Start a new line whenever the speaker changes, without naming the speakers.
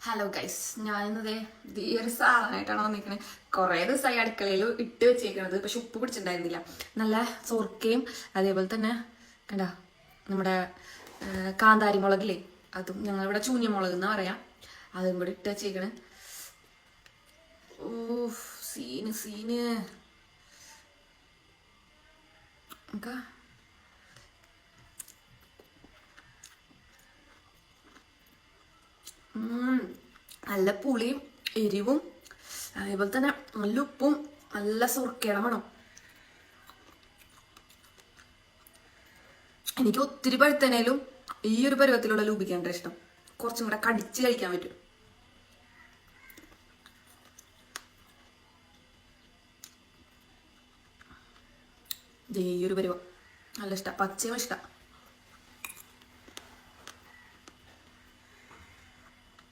Hello guys, ഞാനിന്നതേ ഈ ഒരു സാധനമായിട്ടാണ് വന്നിരിക്കുന്നത്. കുറേ ദിവസമായി അടുക്കളയിൽ ഇട്ട് വെച്ചേക്കണത്, പക്ഷെ ഉപ്പ് പിടിച്ചിട്ടുണ്ടായിരുന്നില്ല. നല്ല സോർക്കയും അതേപോലെ തന്നെ കണ്ടാ നമ്മുടെ കാന്താരി മുളകില്ലേ, അതും ഞങ്ങളിവിടെ ചൂഞ്ഞ മുളക് എന്നാ പറയാം, അതും കൂടി ഇട്ട് വെച്ചേക്കണ്. ഓ സീന് സീന് നമുക്ക് നല്ല പുളിയും എരിവും അതേപോലെ തന്നെ നല്ല ഉപ്പും നല്ല സുർക്കയുടെ മണം. എനിക്ക് ഒത്തിരി പഴുത്തനേലും ഈ ഒരു പരുവത്തിലുള്ള ലൂപിക്കാണ്ട് ഇഷ്ടം. കുറച്ചും കൂടെ കടിച്ച് കഴിക്കാൻ പറ്റും. ഈ ഒരു പരുവം നല്ല ഇഷ്ടം, പച്ചയും ഇഷ്ടം.